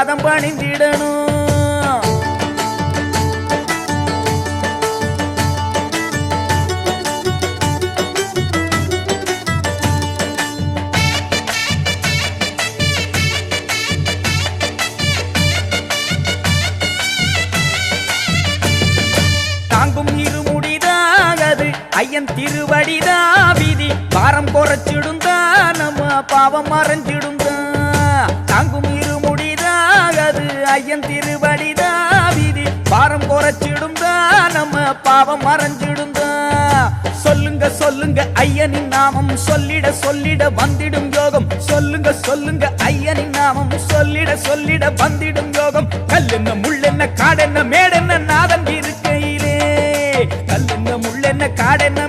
பாதம் பணிந்திடணும். தாங்கும் இருமுடிதாகது ஐயன் திருவடிதா விதி பாரம் குறைச்சிடுந்தா நம்ம பாவம் மறைஞ்சிடுந்தா. தாங்கும் இருமுடிதாகது ஐயன் திருவடிதா விதி பாரம் குறைச்சிடுந்தா நம்ம பாவம் மறைஞ்சிடுந்தா. சொல்லுங்க சொல்லுங்க ஐயனின் நாமம் சொல்லிட சொல்லிட வந்திடும் யோகம். சொல்லுங்க சொல்லுங்க ஐயனின் நாமம் சொல்லிட சொல்லிட வந்திடும் யோகம். கல்லென்ன முள்ளென்ன காடென்ன மேடென்ன நாதன் இருக்கையிலே. கல்லென்ன முள்ளென்ன காடென்ன